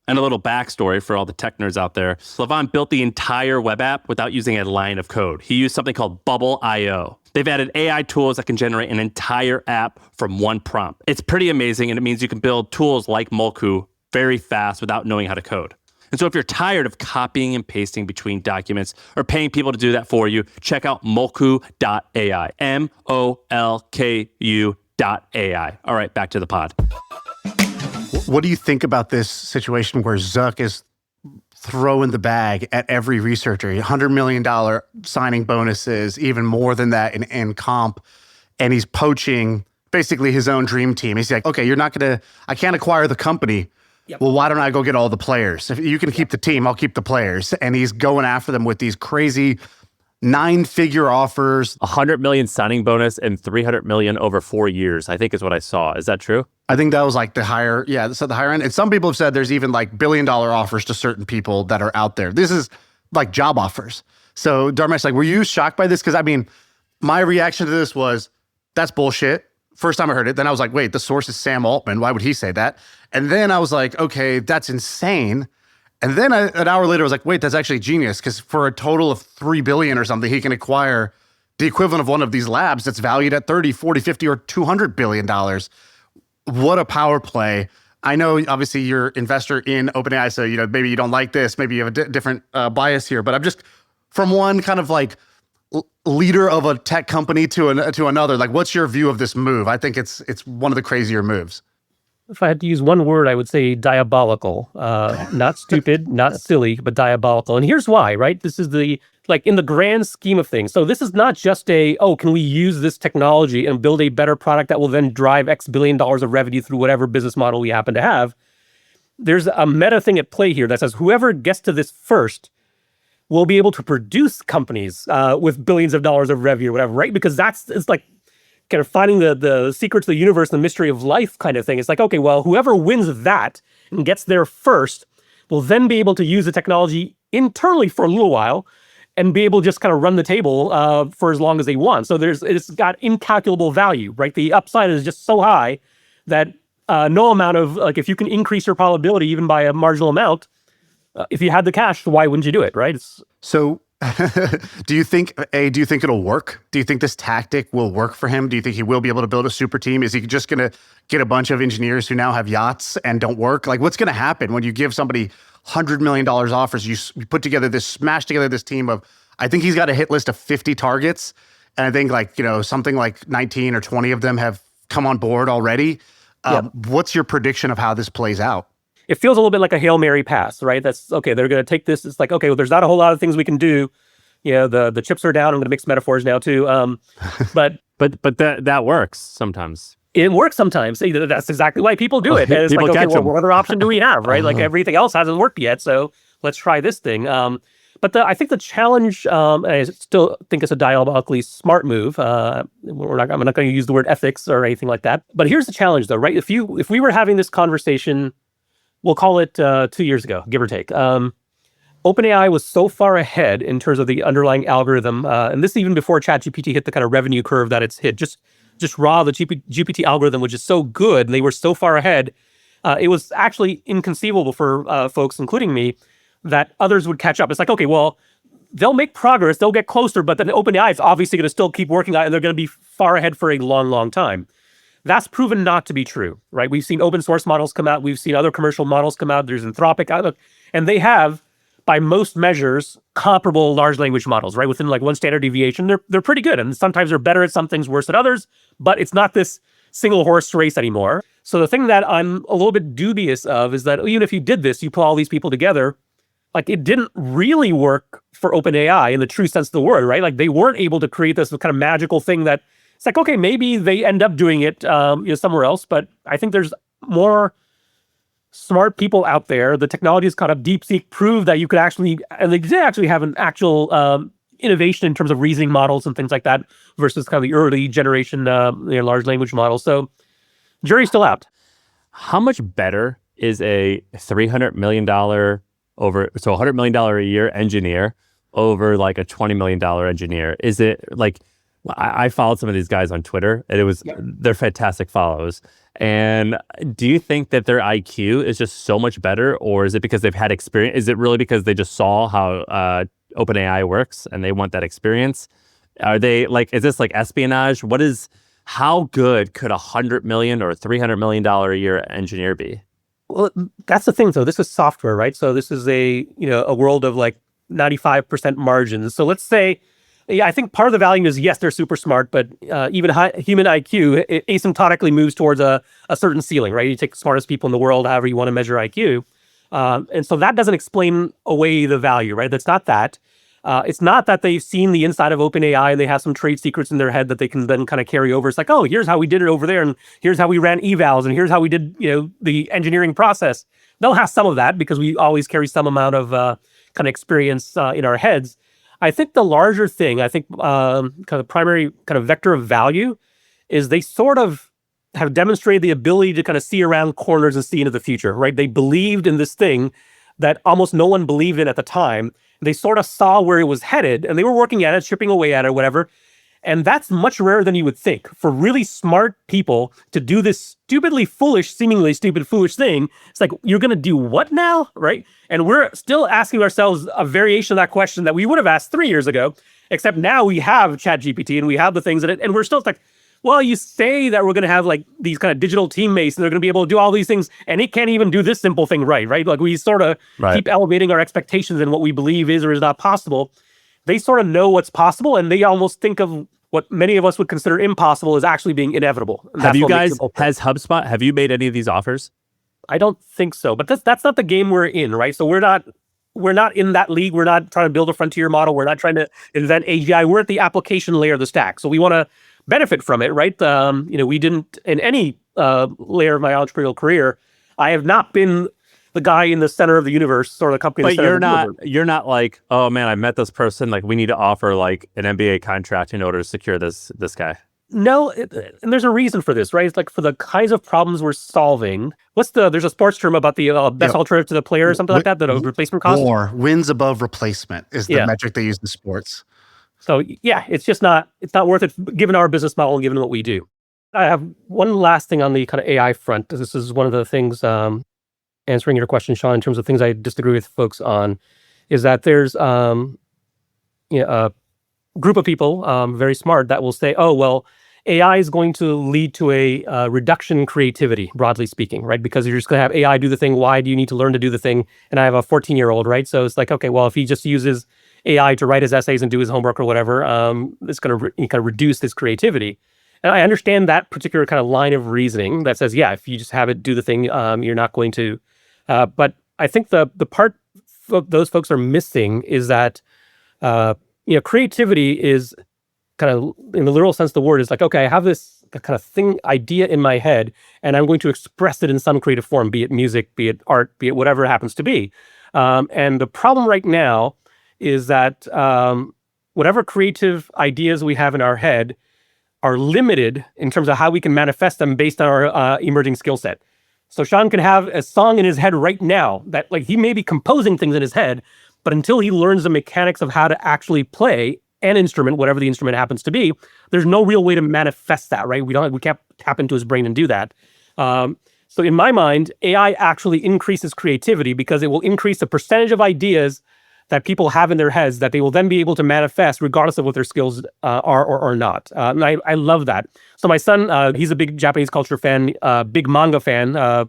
And a little backstory for all the tech nerds out there, Levon built the entire web app without using a line of code. He used something called Bubble.io. They've added AI tools that can generate an entire app from one prompt. It's pretty amazing, and it means you can build tools like Molku very fast without knowing how to code. And so if you're tired of copying and pasting between documents or paying people to do that for you, check out Molku.ai, MOLKU.ai. All right, back to the pod. What do you think about this situation where Zuck is throwing the bag at every researcher, $100 million signing bonuses, even more than that in comp, and he's poaching basically his own dream team? He's like, okay, I can't acquire the company. Yep. Well, why don't I go get all the players? If you can keep the team, I'll keep the players. And he's going after them with these crazy 9-figure offers. 100 million signing bonus and 300 million over 4 years, I think is what I saw. Is that true? I think that was like the higher end. And some people have said there's even like $1 billion offers to certain people that are out there. This is like job offers. So Dharmesh, like, were you shocked by this? Because I mean, my reaction to this was, that's bullshit. First time I heard it. Then I was like, wait, the source is Sam Altman. Why would he say that? And then I was like, okay, that's insane. And then an hour later, I was like, wait, that's actually genius. Because for a total of $3 billion or something, he can acquire the equivalent of one of these labs that's valued at 30, 40, 50, or $200 billion. What a power play. I know, obviously, you're an investor in OpenAI, so maybe you don't like this. Maybe you have a different bias here. But I'm just, from one kind of like leader of a tech company to another, like, what's your view of this move? I think it's one of the crazier moves. If I had to use one word, I would say diabolical. Not stupid, not silly, but diabolical. And here's why, right? This is in the grand scheme of things. So this is not just can we use this technology and build a better product that will then drive X billion dollars of revenue through whatever business model we happen to have. There's a meta thing at play here that says whoever gets to this first will be able to produce companies with billions of dollars of revenue or whatever, right? Because it's like kind of finding the secrets of the universe and the mystery of life kind of thing. It's like, okay, well, whoever wins that and gets there first will then be able to use the technology internally for a little while and be able to just kind of run the table for as long as they want. So it's got incalculable value, right? The upside is just so high that no amount of, like, if you can increase your probability even by a marginal amount, if you had the cash, why wouldn't you do it, right? So do you think it'll work? Do you think this tactic will work for him? Do you think he will be able to build a super team? Is he just going to get a bunch of engineers who now have yachts and don't work? Like, what's going to happen when you give somebody $100 million offers? You smash together this team of, I think he's got a hit list of 50 targets. And I think something like 19 or 20 of them have come on board already. What's your prediction of how this plays out? It feels a little bit like a Hail Mary pass, right? That's okay. They're going to take this. It's like, okay, well, there's not a whole lot of things we can do. The chips are down. I'm going to mix metaphors now too. But that works sometimes. It works sometimes. That's exactly why people do it. And it's People like, okay, catch well, them. what other option do we have, right? Like everything else hasn't worked yet, so let's try this thing. But I think the challenge, I still think it's a diabolically smart move. I'm not going to use the word ethics or anything like that. But here's the challenge, though, right? If we were having this conversation, we'll call it 2 years ago, give or take. OpenAI was so far ahead in terms of the underlying algorithm, and this even before ChatGPT hit the kind of revenue curve that it's hit, just just raw, the GPT algorithm was just so good, and they were so far ahead, it was actually inconceivable for folks, including me, that others would catch up. It's like, okay, well, they'll make progress, they'll get closer, but then OpenAI is obviously going to still keep working on it, and they're going to be far ahead for a long, long time. That's proven not to be true, right? We've seen open source models come out. We've seen other commercial models come out. There's Anthropic, and they have, by most measures, comparable large language models, right? Within like one standard deviation, they're pretty good. And sometimes they're better at some things, worse at others, but it's not this single horse race anymore. So the thing that I'm a little bit dubious of is that even if you did this, you put all these people together, like it didn't really work for OpenAI in the true sense of the word, right? Like they weren't able to create this kind of magical thing that it's like, okay, maybe they end up doing it somewhere else, but I think there's more smart people out there. The technologies kind of DeepSeek proved that you could actually, and they did actually have an actual innovation in terms of reasoning models and things like that versus kind of the early generation large language models. So jury's still out. How much better is a $300 million so $100 million a year engineer over like a $20 million engineer? Is it like, I followed some of these guys on Twitter, and they're fantastic follows. And do you think that their IQ is just so much better, or is it because they've had experience? Is it really because they just saw how OpenAI works and they want that experience? Are they like, is this like espionage? How good could $100 million or $300 million a year engineer be? Well, that's the thing, though. This is software, right? So this is a world of like 95% margins. So let's say, I think part of the value is, yes, they're super smart, but even human IQ asymptotically moves towards a certain ceiling, right? You take the smartest people in the world, however you want to measure IQ. And so that doesn't explain away the value, right? That's not that. It's not that they've seen the inside of OpenAI and they have some trade secrets in their head that they can then kind of carry over. It's like, oh, here's how we did it over there, and here's how we ran evals, and here's how we did, the engineering process. They'll have some of that because we always carry some amount of kind of experience in our heads. I think the larger thing, kind of primary kind of vector of value is they sort of have demonstrated the ability to kind of see around corners and see into the future, right? They believed in this thing that almost no one believed in at the time. They sort of saw where it was headed, and they were working at it, chipping away at it, whatever. And that's much rarer than you would think. For really smart people to do this seemingly stupid, foolish thing, it's like, you're going to do what now, right? And we're still asking ourselves a variation of that question that we would have asked 3 years ago, except now we have ChatGPT and we have the things in it, and we're still like, well, you say that we're going to have like these kind of digital teammates and they're going to be able to do all these things, and it can't even do this simple thing right? Like we sort of keep elevating our expectations and what we believe is or is not possible. They sort of know what's possible, and they almost think of what many of us would consider impossible as actually being inevitable. Have you guys, has HubSpot, have you made any of these offers? I don't think so, but that's not the game we're in, right? So we're not in that league. We're not trying to build a frontier model. We're not trying to invent AGI. We're at the application layer of the stack. So we want to benefit from it, right? We didn't, in any layer of my entrepreneurial career, I have not been the guy in the center of the universe, sort of the company. But you're not like, oh man, I met this person, like we need to offer like an MBA contract in order to secure this guy. No, and there's a reason for this, right? It's like for the kinds of problems we're solving. There's a sports term about the best alternative to the player or something like that, a replacement cost. Wins above replacement is the metric they use in sports. So yeah, it's not worth it given our business model and given what we do. I have one last thing on the kind of AI front. This is one of the things, answering your question, Shaan, in terms of things I disagree with folks on, is that there's a group of people, very smart, that will say, oh, well, AI is going to lead to a reduction in creativity, broadly speaking, right? Because you're just going to have AI do the thing. Why do you need to learn to do the thing? And I have a 14-year-old, right? So it's like, okay, well, if he just uses AI to write his essays and do his homework or whatever, it's going to kind of reduce his creativity. And I understand that particular kind of line of reasoning that says, yeah, if you just have it do the thing, you're not going to. But I think the part those folks are missing is that, creativity is kind of, in the literal sense of the word, is like, okay, I have this kind of idea in my head, and I'm going to express it in some creative form, be it music, be it art, be it whatever it happens to be. And the problem right now is that whatever creative ideas we have in our head are limited in terms of how we can manifest them based on our emerging skill set. So Shaan can have a song in his head right now that, like, he may be composing things in his head, but until he learns the mechanics of how to actually play an instrument, whatever the instrument happens to be, there's no real way to manifest that, right? We can't tap into his brain and do that. So in my mind, AI actually increases creativity because it will increase the percentage of ideas that people have in their heads that they will then be able to manifest regardless of what their skills are or not. And I love that. So my son, he's a big Japanese culture fan, big manga fan,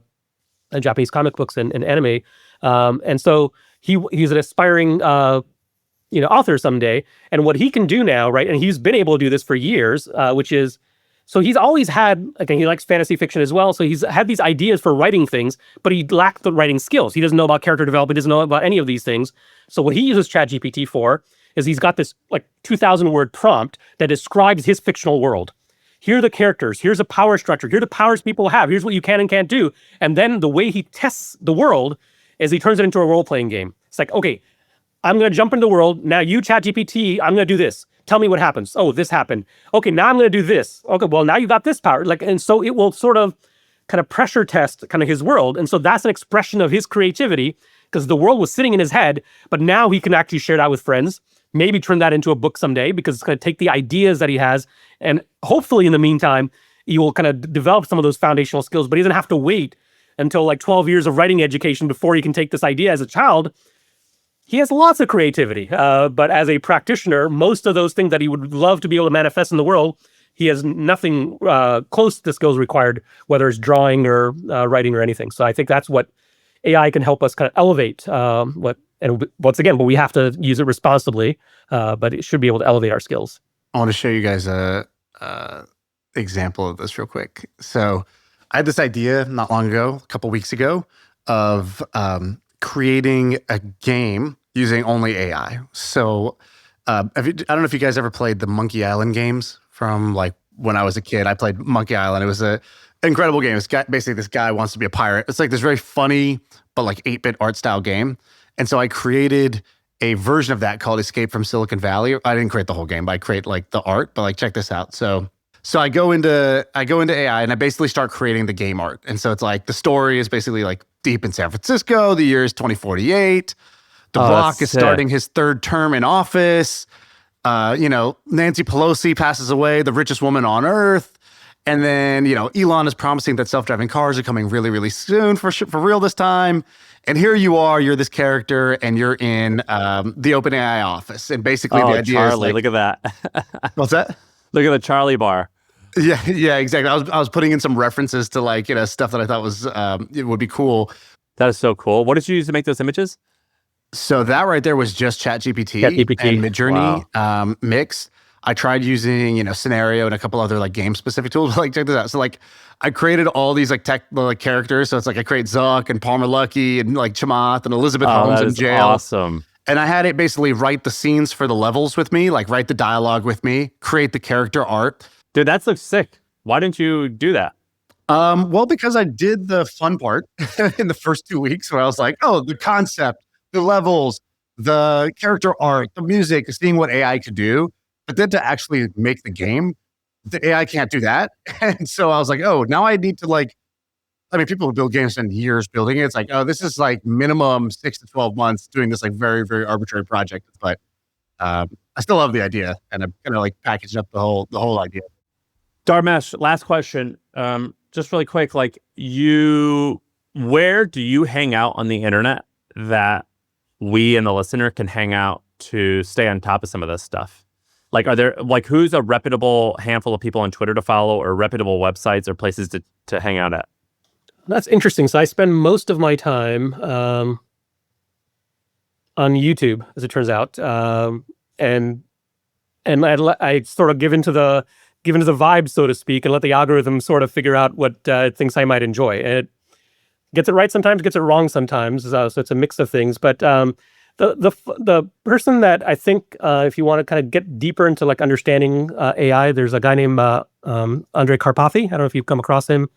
Japanese comic books and anime. And so he's an aspiring author someday. And what he can do now, right, and he's been able to do this for years, which is, so he's always had, again, he likes fantasy fiction as well. So he's had these ideas for writing things, but he lacked the writing skills. He doesn't know about character development, doesn't know about any of these things. So what he uses ChatGPT for is he's got this like 2,000 word prompt that describes his fictional world. Here are the characters, here's a power structure, here are the powers people have, here's what you can and can't do. And then the way he tests the world is he turns it into a role-playing game. It's like, okay, I'm going to jump into the world. Now you, ChatGPT, I'm going to do this. Tell me what happens. Oh, this happened. Okay, now I'm going to do this. Okay, well, now you got this power. And so it will sort of kind of pressure test kind of his world. And so that's an expression of his creativity because the world was sitting in his head, but now he can actually share that with friends, maybe turn that into a book someday because it's going to take the ideas that he has. And hopefully in the meantime, he will kind of develop some of those foundational skills, but he doesn't have to wait until like 12 years of writing education before he can take this idea as a child. He has lots of creativity, but as a practitioner, most of those things that he would love to be able to manifest in the world, he has nothing close to the skills required, whether it's drawing or writing or anything. So I think that's what AI can help us kind of elevate. And once again, but we have to use it responsibly, but it should be able to elevate our skills. I want to show you guys a example of this real quick. So I had this idea not long ago, a couple weeks ago, of creating a game using only AI. So I don't know if you guys ever played the Monkey Island games from like when I was a kid. I played Monkey Island. It was an incredible game. Basically, this guy wants to be a pirate. It's like this very funny, but like 8-bit art style game. And so I created a version of that called Escape from Silicon Valley. I didn't create the whole game, but I create like the art. But like, check this out. So I go into AI and I basically start creating the game art. And so it's like the story is basically like deep in San Francisco. The year is 2048. The Rock is starting his third term in office. Nancy Pelosi passes away, the richest woman on earth. And then, Elon is promising that self-driving cars are coming really, really soon for real this time. And here you are, you're this character and you're in the OpenAI office. And basically the idea Charlie, is like, look at that. What's that? Look at the Charlie bar. Yeah, exactly. I was putting in some references to like, stuff that I thought was, it would be cool. That is so cool. What did you use to make those images? So that right there was just ChatGPT and Midjourney mixed. I tried using, Scenario and a couple other like game specific tools. Like, check this out. So like I created all these like tech like characters. So it's like I create Zuck and Palmer Luckey and like Chamath and Elizabeth Holmes in jail. Awesome. And I had it basically write the scenes for the levels with me, like write the dialogue with me, create the character art. Dude, that looks sick. Why didn't you do that? Well, because I did the fun part in the first 2 weeks where I was like, oh, the concept, the levels, the character art, the music, seeing what AI could do. But then to actually make the game, the AI can't do that. And so I was like, oh, now I need to people who build games spend years building it. It's like, oh, this is like minimum 6 to 12 months doing this like very, very arbitrary project. But I still love the idea and I'm kind of like packaging up the whole idea. Dharmesh, last question. Just really quick, where do you hang out on the internet that we and the listener can hang out to stay on top of some of this stuff? Like, are there who's a reputable handful of people on Twitter to follow or reputable websites or places to hang out at? That's interesting. So I spend most of my time on YouTube, as it turns out, and I sort of give into the vibe, so to speak, and let the algorithm sort of figure out what things I might enjoy. And it gets it right sometimes, gets it wrong sometimes. So it's a mix of things. But the person that I think, if you want to kind of get deeper into like understanding AI, there's a guy named Andrej Karpathy. I don't know if you've come across him.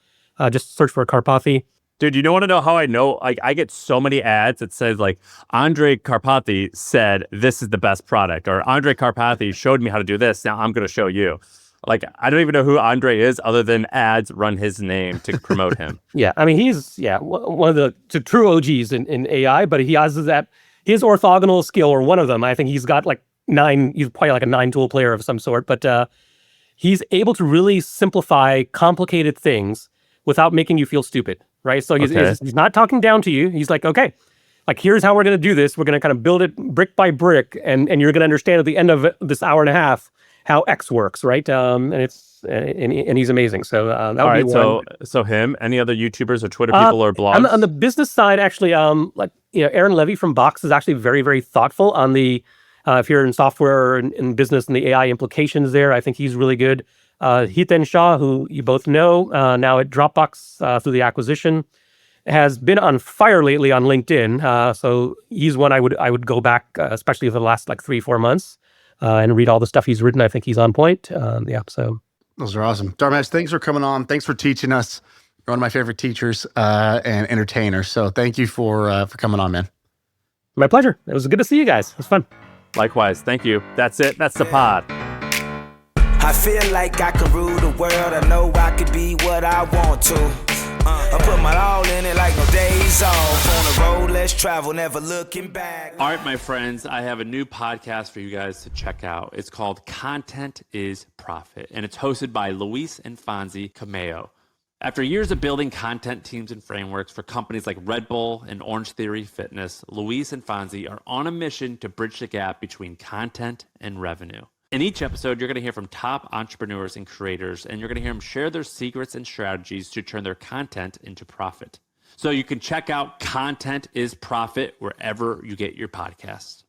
Just search for Karpathy. Dude, you don't want to know how I know? Like, I get so many ads that says like, Andrej Karpathy said this is the best product, or Andrej Karpathy showed me how to do this. Now I'm going to show you. Like, I don't even know who Andrej is other than ads run his name to promote him. Yeah, I mean, he's one of the true OGs in AI, but he has his orthogonal skill, or one of them. I think he's got like he's probably like a 9-tool player of some sort, but he's able to really simplify complicated things without making you feel stupid, right? So he's not talking down to you. He's like, okay, like here's how we're going to do this. We're going to kind of build it brick by brick, and you're going to understand at the end of this hour and a half how X works, right? And he's amazing. So that would be one. So him, any other YouTubers or Twitter people or blogs? On the business side, actually, Aaron Levy from Box is actually very, very thoughtful on the if you're in software and in business and the AI implications there. I think he's really good. Hiten Shah, who you both know, now at Dropbox through the acquisition, has been on fire lately on LinkedIn. So he's one I would go back, especially for the last like 3-4 months, and read all the stuff he's written. I think he's on point. So those are awesome. Dharmesh, thanks for coming on. Thanks for teaching us. You're one of my favorite teachers and entertainers. So thank you for coming on, man. My pleasure. It was good to see you guys. It was fun. Likewise. Thank you. That's it. That's the pod. I feel like I can rule the world. I know I can be what I want to. I put my all in it like no days off. On the road, let's travel, never looking back. All right, my friends, I have a new podcast for you guys to check out. It's called Content is Profit, and it's hosted by Luis and Fonzie Cameo. After years of building content teams and frameworks for companies like Red Bull and Orange Theory Fitness, Luis and Fonzie are on a mission to bridge the gap between content and revenue. In each episode, you're going to hear from top entrepreneurs and creators, and you're going to hear them share their secrets and strategies to turn their content into profit. So you can check out Content is Profit wherever you get your podcasts.